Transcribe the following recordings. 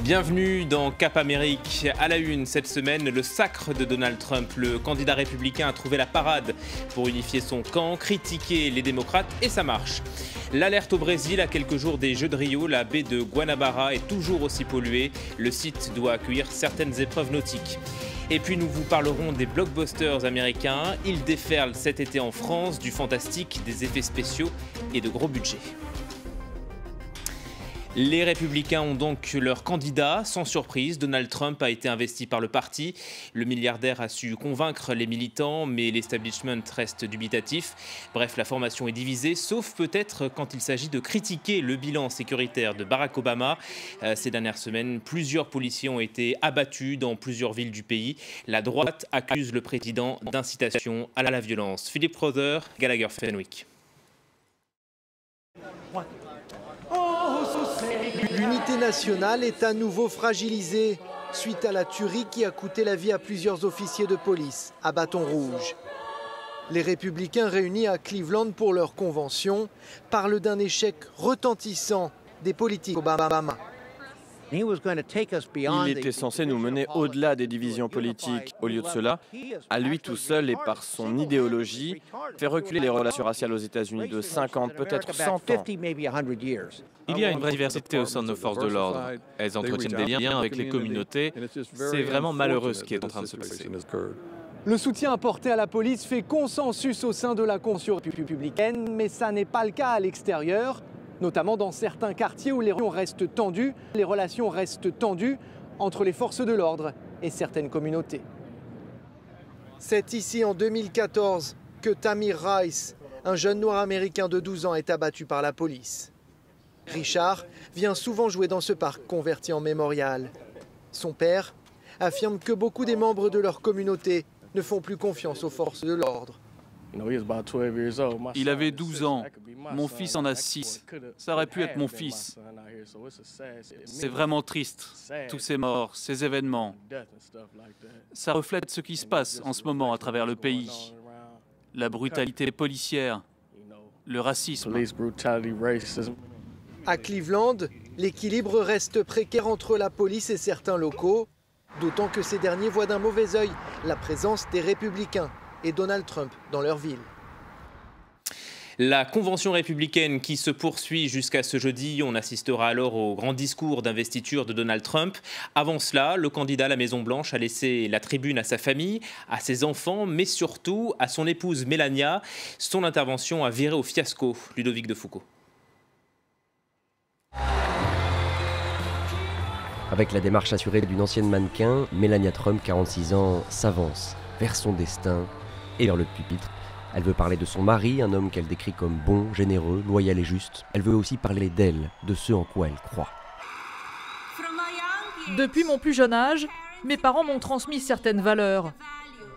Bienvenue dans Cap Amérique. À la une cette semaine, le sacre de Donald Trump. Le candidat républicain a trouvé la parade pour unifier son camp, critiquer les démocrates et ça marche. L'alerte au Brésil à quelques jours des Jeux de Rio, la baie de Guanabara est toujours aussi polluée. Le site doit accueillir certaines épreuves nautiques. Et puis nous vous parlerons des blockbusters américains. Ils déferlent cet été en France, du fantastique, des effets spéciaux et de gros budgets. Les Républicains ont donc leur candidat. Sans surprise, Donald Trump a été investi par le parti. Le milliardaire a su convaincre les militants, mais l'establishment reste dubitatif. Bref, la formation est divisée, sauf peut-être quand il s'agit de critiquer le bilan sécuritaire de Barack Obama. Ces dernières semaines, plusieurs policiers ont été abattus dans plusieurs villes du pays. La droite accuse le président d'incitation à la violence. Philippe Crowther, Gallagher Fenwick. L'unité nationale est à nouveau fragilisée suite à la tuerie qui a coûté la vie à plusieurs officiers de police à Bâton Rouge. Les républicains réunis à Cleveland pour leur convention parlent d'un échec retentissant des politiques Obama. Il était censé nous mener au-delà des divisions politiques. Au lieu de cela, à lui tout seul et par son idéologie, fait reculer les relations raciales aux États-Unis de 50, peut-être 100 ans. Il y a une vraie diversité au sein de nos forces de l'ordre. Elles entretiennent des liens avec les communautés. C'est vraiment malheureux ce qui est en train de se passer. Le soutien apporté à la police fait consensus au sein de la convention républicaine, mais ça n'est pas le cas à l'extérieur, notamment dans certains quartiers où les relations restent tendues entre les forces de l'ordre et certaines communautés. C'est ici en 2014 que Tamir Rice, un jeune noir américain de 12 ans, est abattu par la police. Richard vient souvent jouer dans ce parc converti en mémorial. Son père affirme que beaucoup des membres de leur communauté ne font plus confiance aux forces de l'ordre. Il avait 12 ans. Mon fils en a 6. Ça aurait pu être mon fils. C'est vraiment triste, tous ces morts, ces événements. Ça reflète ce qui se passe en ce moment à travers le pays. La brutalité policière, le racisme. À Cleveland, l'équilibre reste précaire entre la police et certains locaux, d'autant que ces derniers voient d'un mauvais œil la présence des républicains et Donald Trump dans leur ville. La convention républicaine qui se poursuit jusqu'à ce jeudi, on assistera alors au grand discours d'investiture de Donald Trump. Avant cela, le candidat à la Maison-Blanche a laissé la tribune à sa famille, à ses enfants, mais surtout à son épouse Melania. Son intervention a viré au fiasco. Ludovic de Foucault. Avec la démarche assurée d'une ancienne mannequin, Melania Trump, 46 ans, s'avance vers son destin et vers le pupitre. Elle veut parler de son mari, un homme qu'elle décrit comme bon, généreux, loyal et juste. Elle veut aussi parler d'elle, de ce en quoi elle croit. Depuis mon plus jeune âge, mes parents m'ont transmis certaines valeurs.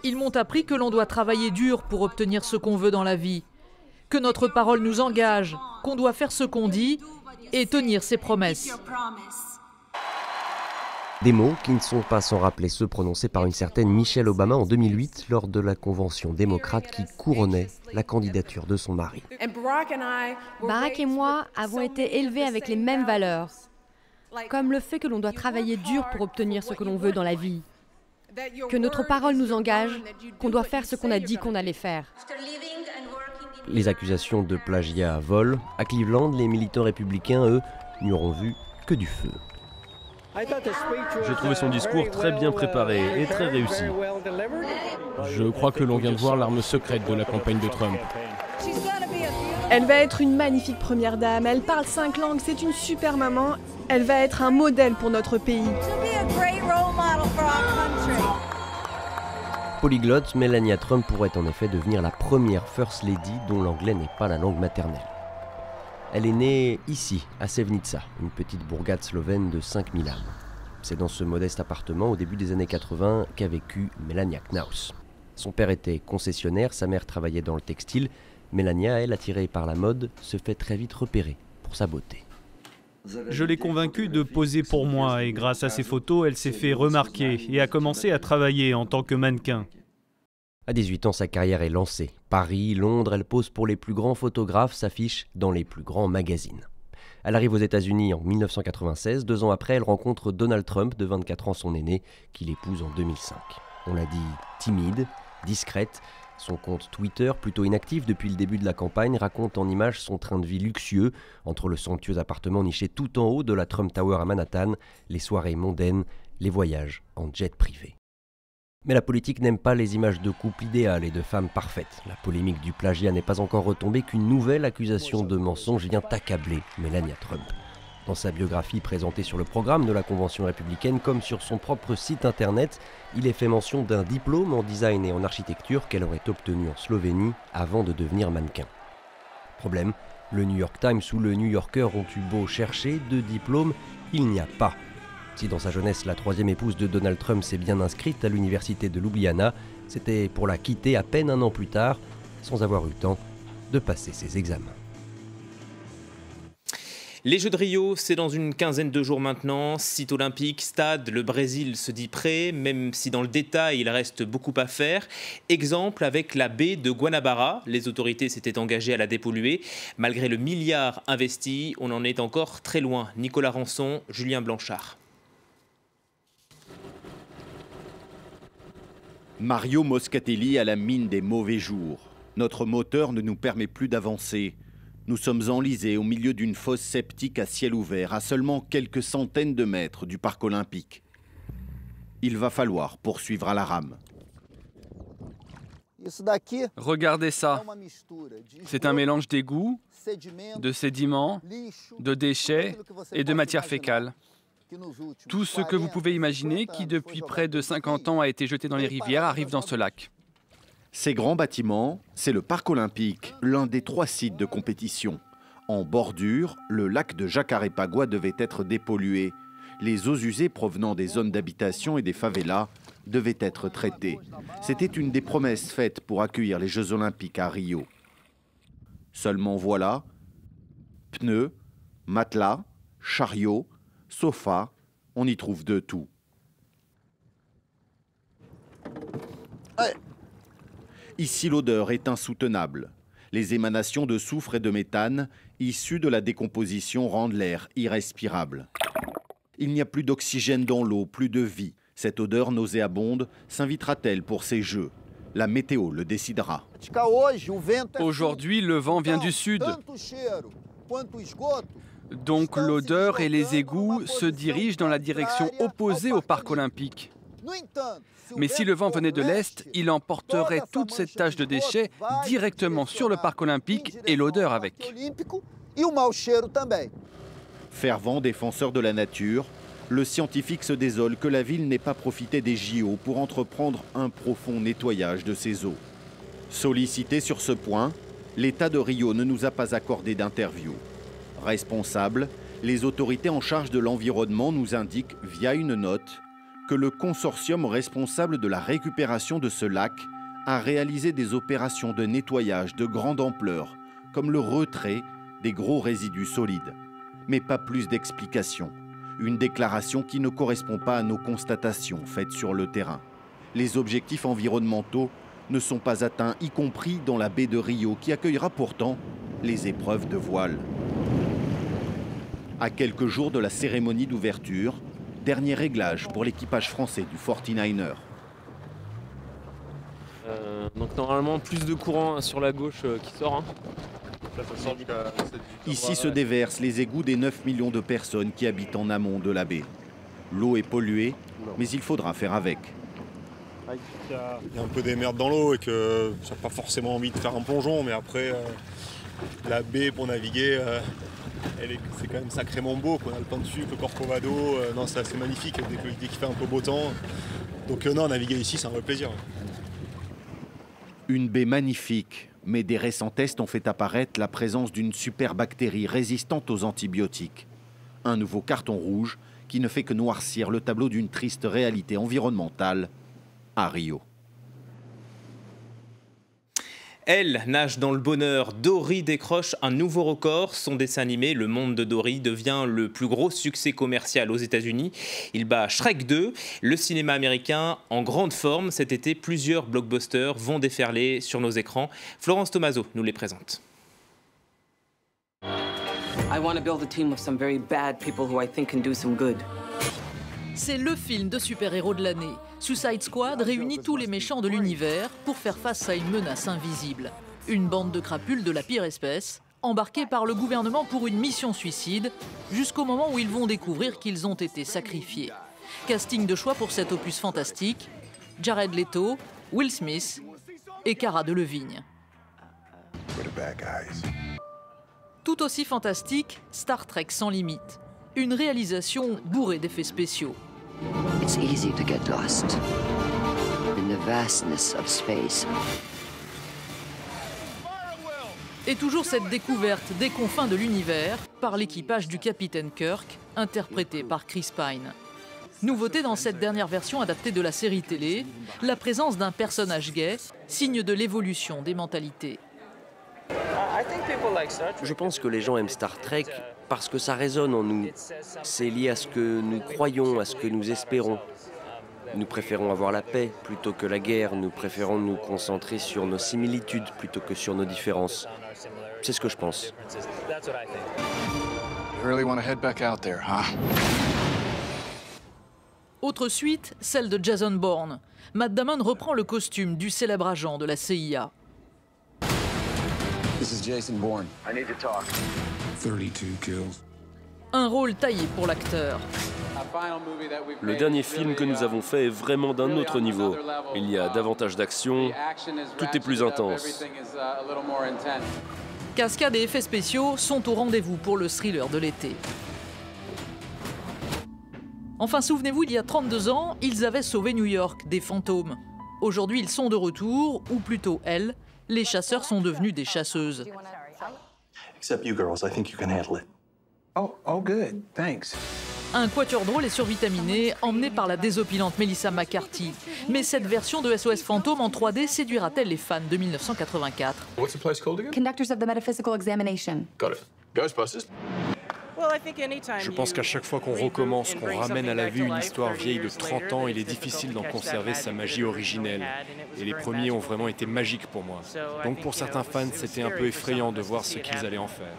Ils m'ont appris que l'on doit travailler dur pour obtenir ce qu'on veut dans la vie, que notre parole nous engage, qu'on doit faire ce qu'on dit et tenir ses promesses. Des mots qui ne sont pas sans rappeler ceux prononcés par une certaine Michelle Obama en 2008 lors de la convention démocrate qui couronnait la candidature de son mari. Barack et moi avons été élevés avec les mêmes valeurs, comme le fait que l'on doit travailler dur pour obtenir ce que l'on veut dans la vie, que notre parole nous engage, qu'on doit faire ce qu'on a dit qu'on allait faire. Les accusations de plagiat volent. À Cleveland, les militants républicains, eux, n'y auront vu que du feu. J'ai trouvé son discours très bien préparé et très réussi. Je crois que l'on vient de voir l'arme secrète de la campagne de Trump. Elle va être une magnifique première dame, elle parle 5 langues, c'est une super maman. Elle va être un modèle pour notre pays. Polyglotte, Melania Trump pourrait en effet devenir la première First Lady dont l'anglais n'est pas la langue maternelle. Elle est née ici, à Sevnica, une petite bourgade slovène de 5000 âmes. C'est dans ce modeste appartement, au début des années 80, qu'a vécu Melania Knaus. Son père était concessionnaire, sa mère travaillait dans le textile. Melania, elle, attirée par la mode, se fait très vite repérer pour sa beauté. Je l'ai convaincue de poser pour moi et grâce à ses photos, elle s'est fait remarquer et a commencé à travailler en tant que mannequin. À 18 ans, sa carrière est lancée. Paris, Londres, elle pose pour les plus grands photographes, s'affiche dans les plus grands magazines. Elle arrive aux États-Unis en 1996. 2 ans après, elle rencontre Donald Trump, de 24 ans son aîné, qu'il épouse en 2005. On l'a dit timide, discrète. Son compte Twitter, plutôt inactif depuis le début de la campagne, raconte en images son train de vie luxueux, entre le somptueux appartement niché tout en haut de la Trump Tower à Manhattan, les soirées mondaines, les voyages en jet privé. Mais la politique n'aime pas les images de couple idéal et de femmes parfaites. La polémique du plagiat n'est pas encore retombée qu'une nouvelle accusation de mensonge vient accabler Melania Trump. Dans sa biographie présentée sur le programme de la Convention républicaine comme sur son propre site internet, il est fait mention d'un diplôme en design et en architecture qu'elle aurait obtenu en Slovénie avant de devenir mannequin. Problème, le New York Times ou le New Yorker ont eu beau chercher de diplôme, il n'y a pas. Si dans sa jeunesse la troisième épouse de Donald Trump s'est bien inscrite à l'université de Ljubljana, c'était pour la quitter à peine un an plus tard, sans avoir eu le temps de passer ses examens. Les Jeux de Rio, c'est dans une quinzaine de jours maintenant. Site olympique, stade, le Brésil se dit prêt, même si dans le détail, il reste beaucoup à faire. Exemple avec la baie de Guanabara. Les autorités s'étaient engagées à la dépolluer. Malgré le milliard investi, on en est encore très loin. Nicolas Rançon, Julien Blanchard. Mario Moscatelli a la mine des mauvais jours. Notre moteur ne nous permet plus d'avancer. Nous sommes enlisés au milieu d'une fosse septique à ciel ouvert, à seulement quelques centaines de mètres du parc olympique. Il va falloir poursuivre à la rame. Regardez ça. C'est un mélange d'égouts, de sédiments, de déchets et de matière fécale. Tout ce que vous pouvez imaginer qui, depuis près de 50 ans, a été jeté dans les rivières, arrive dans ce lac. Ces grands bâtiments, c'est le parc olympique, l'un des 3 sites de compétition. En bordure, le lac de Jacarepaguá devait être dépollué. Les eaux usées provenant des zones d'habitation et des favelas devaient être traitées. C'était une des promesses faites pour accueillir les Jeux olympiques à Rio. Seulement voilà, pneus, matelas, chariots, sofas, on y trouve de tout. Ici, l'odeur est insoutenable. Les émanations de soufre et de méthane issues de la décomposition rendent l'air irrespirable. Il n'y a plus d'oxygène dans l'eau, plus de vie. Cette odeur nauséabonde s'invitera-t-elle pour ces Jeux? La météo le décidera. Aujourd'hui, le vent vient du sud. Donc l'odeur et les égouts se dirigent dans la direction opposée au parc olympique. Mais si le vent venait de l'Est, il emporterait toute cette tache de déchets directement sur le parc olympique et l'odeur avec. Fervent défenseur de la nature, le scientifique se désole que la ville n'ait pas profité des JO pour entreprendre un profond nettoyage de ses eaux. Sollicité sur ce point, l'État de Rio ne nous a pas accordé d'interview. Responsables, les autorités en charge de l'environnement nous indiquent via une note que le consortium responsable de la récupération de ce lac a réalisé des opérations de nettoyage de grande ampleur, comme le retrait des gros résidus solides. Mais pas plus d'explications. Une déclaration qui ne correspond pas à nos constatations faites sur le terrain. Les objectifs environnementaux ne sont pas atteints, y compris dans la baie de Rio, qui accueillera pourtant les épreuves de voile. À quelques jours de la cérémonie d'ouverture, dernier réglage pour l'équipage français du 49er. Donc normalement plus de courant sur la gauche qui sort. Ici se déversent les égouts des 9 millions de personnes qui habitent en amont de la baie. L'eau est polluée, mais il faudra faire avec. Il y a un peu des merdes dans l'eau et que j'ai pas forcément envie de faire un plongeon, mais après la baie pour naviguer, c'est quand même sacrément beau. On a le pain de sucre, le Corcovado, non, c'est assez magnifique dès qu'il fait un peu beau temps. Donc non, naviguer ici, c'est un vrai plaisir. Une baie magnifique, mais des récents tests ont fait apparaître la présence d'une superbactérie résistante aux antibiotiques. Un nouveau carton rouge qui ne fait que noircir le tableau d'une triste réalité environnementale à Rio. Elle nage dans le bonheur. Dory décroche un nouveau record. Son dessin animé, Le Monde de Dory, devient le plus gros succès commercial aux États-Unis. Il bat Shrek 2. Le cinéma américain en grande forme. Cet été, plusieurs blockbusters vont déferler sur nos écrans. Florence Tomaso nous les présente. C'est le film de super-héros de l'année. Suicide Squad réunit tous les méchants de l'univers pour faire face à une menace invisible. Une bande de crapules de la pire espèce, embarqués par le gouvernement pour une mission suicide, jusqu'au moment où ils vont découvrir qu'ils ont été sacrifiés. Casting de choix pour cet opus fantastique, Jared Leto, Will Smith et Cara Delevingne. Tout aussi fantastique, Star Trek sans limite. Une réalisation bourrée d'effets spéciaux. It's easy to get lost in the vastness of space. Et toujours cette découverte des confins de l'univers par l'équipage du capitaine Kirk, interprété par Chris Pine. Nouveauté dans cette dernière version adaptée de la série télé, la présence d'un personnage gay, signe de l'évolution des mentalités. Je pense que les gens aiment Star Trek parce que ça résonne en nous. C'est lié à ce que nous croyons, à ce que nous espérons. Nous préférons avoir la paix plutôt que la guerre. Nous préférons nous concentrer sur nos similitudes plutôt que sur nos différences. C'est ce que je pense. Autre suite, celle de Jason Bourne. Matt Damon reprend le costume du célèbre agent de la CIA. This is Jason Bourne. I need to talk. 32 kills. Un rôle taillé pour l'acteur. Le dernier film que nous avons fait est vraiment d'un autre niveau. Il y a davantage d'action, tout est plus intense. Cascades et effets spéciaux sont au rendez-vous pour le thriller de l'été. Enfin, souvenez-vous, il y a 32 ans, ils avaient sauvé New York des fantômes. Aujourd'hui, ils sont de retour, ou plutôt elles. Les chasseurs sont devenus des chasseuses. Except you girls, I think you can handle it. Oh, good. Thanks. Un quatuor drôle et survitaminé, emmené par la désopilante Melissa McCarthy. Mais cette version de SOS Fantôme en 3D séduira-t-elle les fans de 1984? What's the place called again? Conductors of the Metaphysical Examination. Got it. Ghostbusters? Je pense qu'à chaque fois qu'on recommence, qu'on ramène à la vie une histoire vieille de 30 ans, il est difficile d'en conserver sa magie originelle. Et les premiers ont vraiment été magiques pour moi. Donc pour certains fans, c'était un peu effrayant de voir ce qu'ils allaient en faire.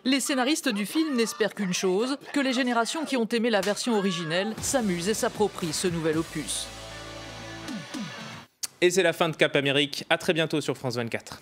Les scénaristes du film n'espèrent qu'une chose, que les générations qui ont aimé la version originelle s'amusent et s'approprient ce nouvel opus. Et c'est la fin de Cap Amérique. À très bientôt sur France 24.